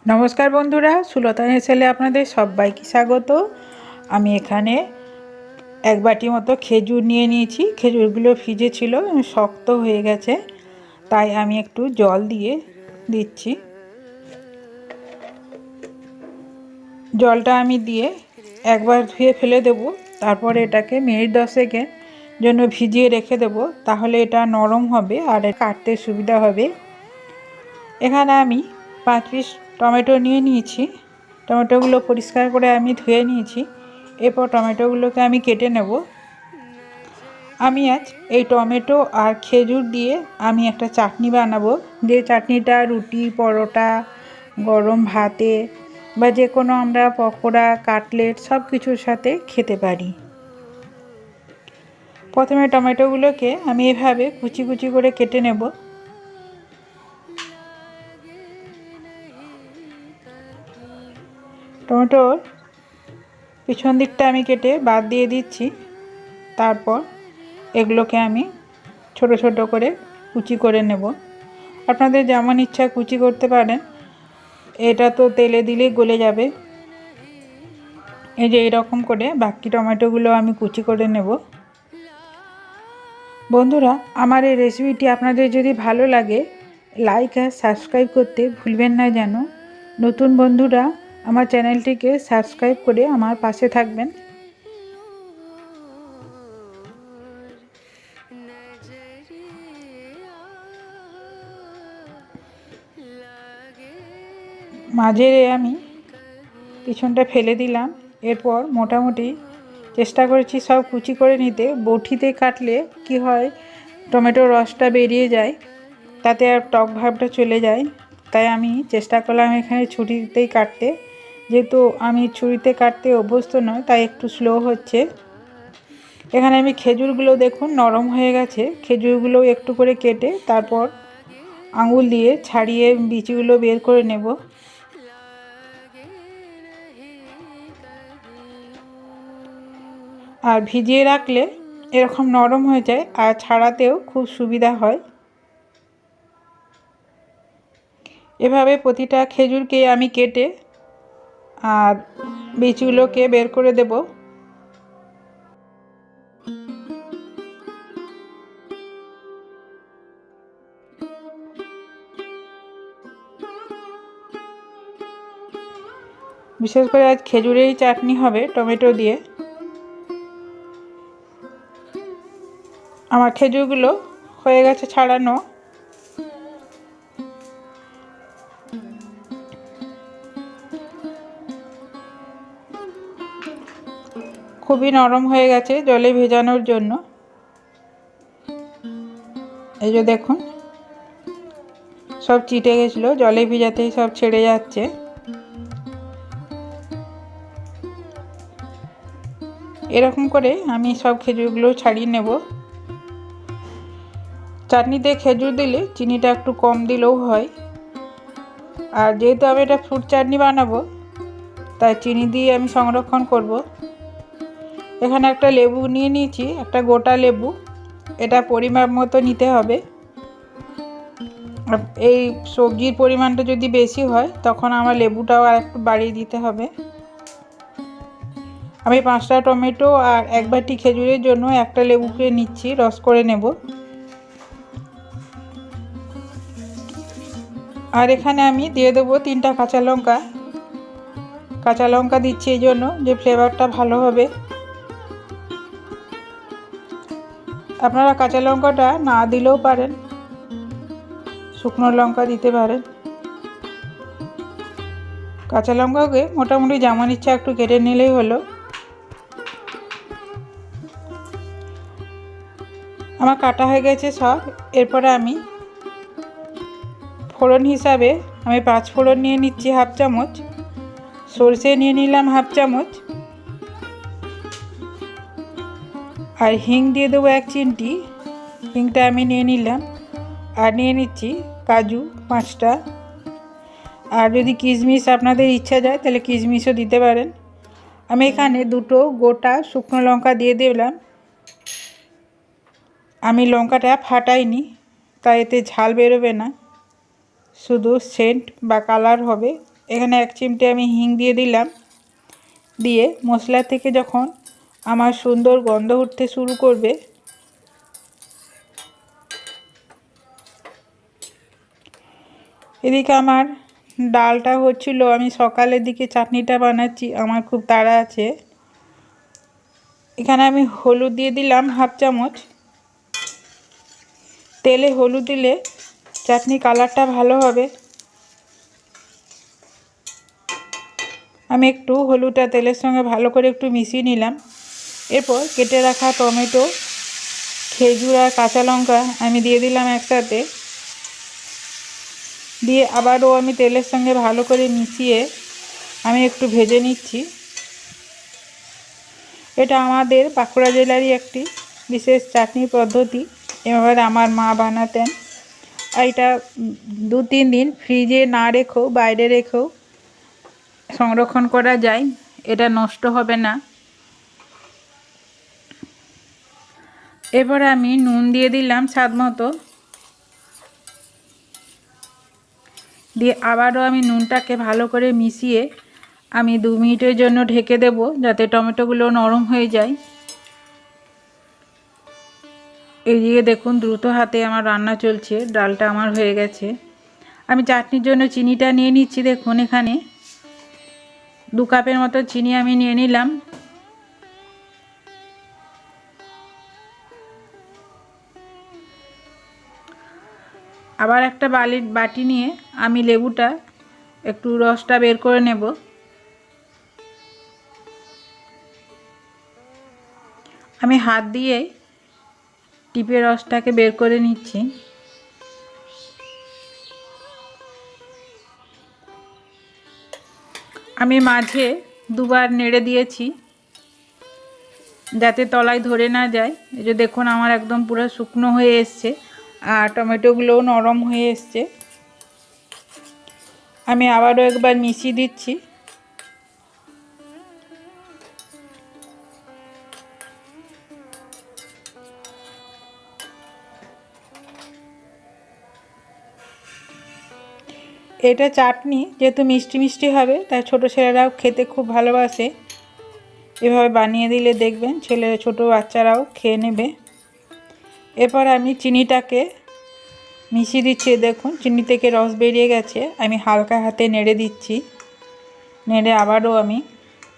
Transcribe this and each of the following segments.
নমস্কার বন্ধুরা, সুলতা হেসেলে আপনাদের সবাইকে স্বাগত। আমি এখানে এক বাটি মতো খেজুর নিয়ে নিয়েছি। খেজুরগুলো ভিজে ছিল, শক্ত হয়ে গেছে, তাই আমি একটু জল দিয়ে দিচ্ছি। জলটা আমি দিয়ে একবার ধুয়ে ফেলে দেব, তারপর এটাকে মিনিট 10 জন্য ভিজিয়ে রেখে দেব। তাহলে এটা নরম হবে আর কাটতে সুবিধা হবে। এখানে আমি 5 পিস টমেটো নিয়ে নিয়েছি। টমেটোগুলো পরিষ্কার করে আমি ধুয়ে নিয়েছি। এরপর টমেটোগুলোকে আমি কেটে নেব। আমি আজ এই টমেটো আর খেজুর দিয়ে আমি একটা চাটনি বানাবো, যে চাটনিটা রুটি, পরোটা, গরম ভাতে বা যে কোনো আমরা পকোড়া, কাটলেট সব কিছুর সাথে খেতে পারি। প্রথমে টমেটোগুলোকে আমি এভাবে কুচি কুচি করে কেটে নেব। টমেটোর পিছন দিকটা আমি কেটে বাদ দিয়ে দিচ্ছি। তারপর এগুলোকে আমি ছোট ছোট করে কুচি করে নেব। আপনাদের যেমন ইচ্ছা কুচি করতে পারেন। এটা তো তেলে দিলেই গলে যাবে। এই যে এরকম করে বাকি টমেটোগুলো আমি কুচি করে নেব। বন্ধুরা, আমার এই রেসিপিটি আপনাদের যদি ভালো লাগে, লাইক আর সাবস্ক্রাইব করতে ভুলবেন না যেন। নতুন বন্ধুরা আমার চ্যানেলটিকে সাবস্ক্রাইব করে আমার পাশে থাকবেন। মাঝে আমি পিছনটা ফেলে দিলাম। এরপর মোটামুটি চেষ্টা করেছি সব কুচি করে নিতে। বটিতে কাটলে কি হয়, টমেটোর রসটা বেরিয়ে যায়, তাতে আর টক ভাবটা চলে যায়। তাই আমি চেষ্টা করলাম এখানে ছুরিতেই কাটতে। যেহেতু আমি ছুরিতে কাটতে অভ্যস্ত নয়, তাই একটু স্লো হচ্ছে। এখানে আমি খেজুরগুলো দেখুন নরম হয়ে গেছে। খেজুরগুলো একটু করে কেটে তারপর আঙুল দিয়ে ছাড়িয়ে বিচিগুলো বের করে নেব। আর ভিজিয়ে রাখলে এরকম নরম হয়ে যায় আর ছাড়াতেও খুব সুবিধা হয়। এভাবে প্রতিটা খেজুরকে আমি কেটে আর বীজগুলোকে বের করে দেব। বিশেষ করে আজ খেজুরেরই চাটনি হবে টমেটো দিয়ে। আমার খেজুরগুলো হয়ে গেছে ছাড়ানো। খুবই নরম হয়ে গেছে জলে ভেজানোর জন্য। এই যে দেখুন, সব চিটে গেছিলো, জলে ভিজাতেই সব ছেড়ে যাচ্ছে। এরকম করে আমি সব খেজুরগুলো ছাড়িয়ে নেব। চাটনিতে খেজুর দিলে চিনিটা একটু কম দিলেও হয়। আর যেহেতু আমি এটা ফ্রুট চাটনি বানাবো, তাই চিনি দিয়ে আমি সংরক্ষণ করব। এখানে একটা লেবু নিয়ে নিয়েছি, একটা গোটা লেবু। এটা পরিমাপ মতো নিতে হবে। এই সবজির পরিমাণটা যদি বেশি হয়, তখন আমার লেবুটাও আর একটু বাড়িয়ে দিতে হবে। আমি 5টা টমেটো আর এক বাটি খেজুরের জন্য একটা লেবুকে নিচ্ছি, রস করে নেব। আর এখানে আমি দিয়ে দেবো 3টা কাঁচা লঙ্কা। কাঁচা লঙ্কা দিচ্ছি এই জন্য যে ফ্লেভারটা ভালো হবে। আপনারা কাঁচা লঙ্কাটা না দিলেও পারেন, শুকনো লঙ্কা দিতে পারেন। কাঁচা লঙ্কাকে মোটামুটি যেমন ইচ্ছা একটু কেটে নিলেই হলো। আমার কাটা হয়ে গেছে সব। এরপরে আমি ফোড়ন হিসাবে আমি 5 ফোড়ন নিয়ে নিচ্ছি হাফ চামচ, সরষে নিয়ে নিলাম হাফ চামচ, আর হিং দিয়ে দেবো 1 চিমটি। হিংটা আমি নিয়ে নিলাম। আর নিয়ে নিচ্ছি কাজু 5টা। আর যদি কিশমিশ আপনাদের ইচ্ছা যায় তাহলে কিশমিশও দিতে পারেন। আমি এখানে 2টো গোটা শুকনো লঙ্কা দিয়ে দিলাম। আমি লঙ্কাটা ফাটাইনি, তাই এতে ঝাল বেরোবে না, শুধু সেন্ট বা কালার হবে, এখানে 1 চিমটে আমি হিং দিয়ে দিলাম। দিয়ে মশলা থেকে যখন আমার সুন্দর গন্ধ উঠতে শুরু করবে, এদিকে আমার ডালটা হচ্ছিল, আমি সকালের দিকে চাটনিটা বানাচ্ছি, আমার খুব তাড়া আছে। এখানে আমি হলুদ দিয়ে দিলাম 1/2 চামচ। তেলে হলুদ দিলে চাটনি কালারটা ভালো হবে। আমি একটু হলুদটা তেলের সঙ্গে ভালো করে একটু মিশিয়ে নিলাম। এরপর কেটে রাখা টমেটো, খেজুর আর কাঁচা লঙ্কা আমি দিয়ে দিলাম একসাথে। দিয়ে আবারও আমি তেলের সঙ্গে ভালো করে মিশিয়ে আমি একটু ভেজে নিচ্ছি। এটা আমাদের বাঁকুড়া জেলারই একটি বিশেষ চাটনি পদ্ধতি। এভাবে আমার মা বানাতেন। আর এটা 2-3 দিন ফ্রিজে না রেখেও বাইরে রেখেও সংরক্ষণ করা যায়, এটা নষ্ট হবে না। এরপরে আমি নুন দিয়ে দিলাম স্বাদ মতো। দিয়ে আবারও আমি নুনটাকে ভালো করে মিশিয়ে আমি 2 মিনিটের জন্য ঢেকে দেব, যাতে টমেটোগুলো নরম হয়ে যায়। এইদিকে দেখুন দ্রুত হাতে আমার রান্না চলছে, ডালটা আমার হয়ে গেছে। আমি চাটনির জন্য চিনিটা নিয়ে নিচ্ছি। দেখুন এখানে 2 কাপের মতো চিনি আমি নিয়ে নিলাম। আবার একটা বাটি নিয়ে আমি লেবুটা একটু রসটা বের করে নেব। আমি হাত দিয়ে টিপে রসটাকে বের করে নিচ্ছি। আমি মাঝে 2 বার নেড়ে দিয়েছি, যাতে তলায় ধরে না যায়। এই যে দেখুন আমার একদম পুরো শুকনো হয়ে এসছে আর টমেটোগুলোও নরম হয়ে এসছে। আমি আবারও একবার মিশিয়ে দিচ্ছি। এটা চাটনি যেহেতু মিষ্টি মিষ্টি হবে, তাই ছোটো ছেলেরাও খেতে খুব ভালোবাসে। এভাবে বানিয়ে দিলে দেখবেন ছোটো বাচ্চারাও খেয়ে নেবে। এরপর আমি চিনিটাকে মিশিয়ে দিচ্ছি। দেখুন চিনি থেকে রস বেরিয়ে গেছে। আমি হালকা হাতে নেড়ে দিচ্ছি। নেড়ে আবারও আমি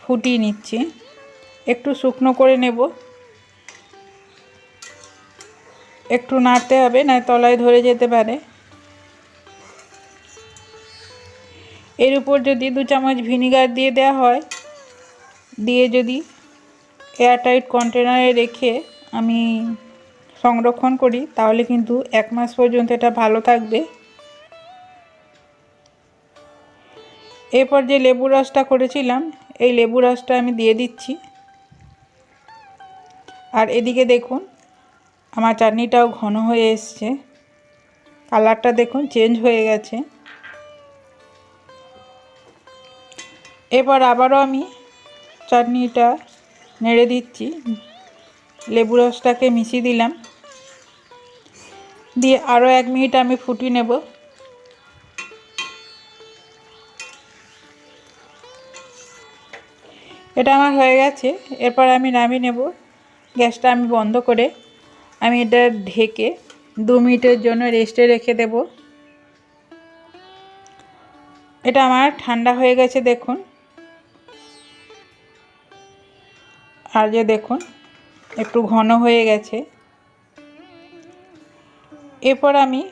ফুটিয়ে নিচ্ছি। একটু শুকনো করে নেব, একটু নাড়তে হবে, না তলায় ধরে যেতে পারে। এর উপর যদি 2 চামচ ভিনিগার দিয়ে দেওয়া হয়, দিয়ে যদি এয়ারটাইট কন্টেনারে রেখে আমি সংরক্ষণ করি, তাহলে কিন্তু 1 মাস পর্যন্ত এটা ভালো থাকবে। এরপর যে লেবু রসটা করেছিলাম, এই লেবু রসটা আমি দিয়ে দিচ্ছি। আর এদিকে দেখুন আমার চাটনিটাও ঘন হয়ে এসছে, কালারটা দেখুন চেঞ্জ হয়ে গেছে। এবার আবারও আমি চাটনিটা নেড়ে দিচ্ছি। লেবু রসটাকে মিশিয়ে দিলাম। দিয়ে আরও 1 মিনিট আমি ফুটিয়ে নেব। এটা আমার হয়ে গেছে। এরপর আমি নামিয়ে নেব। গ্যাসটা আমি বন্ধ করে আমি এটা ঢেকে 2 মিনিটের জন্য রেস্টে রেখে দেব। এটা আমার ঠান্ডা হয়ে গেছে দেখুন। আর যে দেখুন একটু ঘন হয়ে গেছে। এরপর আমি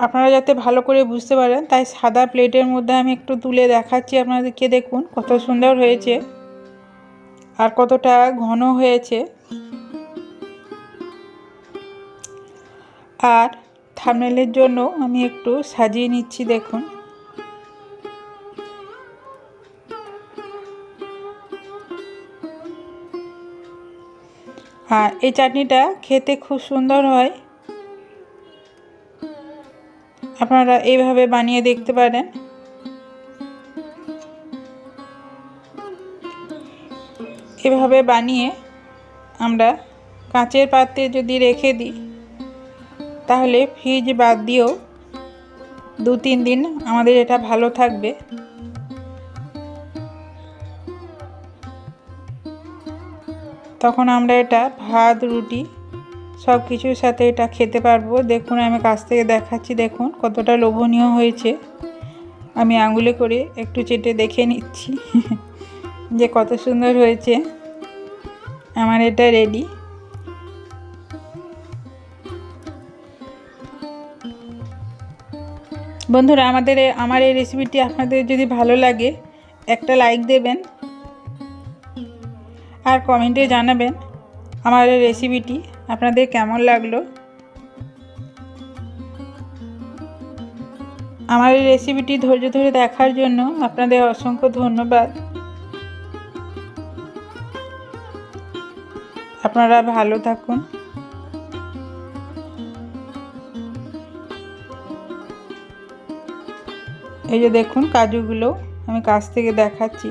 আপনারা যাতে ভালো করে বুঝতে পারেন, তাই সাদা প্লেটের মধ্যে আমি একটু তুলে দেখাচ্ছি আপনাদেরকে। দেখুন কত সুন্দর হয়েছে আর কতটা ঘন হয়েছে। আর থাম্বনেলের জন্য আমি একটু সাজিয়ে নিচ্ছি দেখুন। আর এই চাটনিটা খেতে খুব সুন্দর হয়, আপনারা এইভাবে বানিয়ে দেখতে পারেন। এভাবে বানিয়ে আমরা কাঁচের পাত্রে যদি রেখে দিই, তাহলে ফ্রিজ বাদ দিয়েও 2-3 দিন আমাদের এটা ভালো থাকবে। তখন আমরা এটা ভাত রুটি সব কিছুর সাথে এটা খেতে পারবো। দেখুন আমি কাছ থেকে দেখাচ্ছি, দেখুন কতটা লোভনীয় হয়েছে। আমি আঙুলে করে একটু চেটে দেখে নিচ্ছি যে কত সুন্দর হয়েছে। আমার এটা রেডি। বন্ধুরা আমার এই রেসিপিটি আপনাদের যদি ভালো লাগে একটা লাইক দেবেন আর কমেন্টে জানাবেন আমার এই রেসিপিটি আপনাদের কেমন লাগলো। আমার এই রেসিপিটি ধৈর্য ধরে দেখার জন্য আপনাদের অসংখ্য ধন্যবাদ। আপনারা ভালো থাকুন। এই যে দেখুন কাজুগুলো আমি কাছ থেকে দেখাচ্ছি।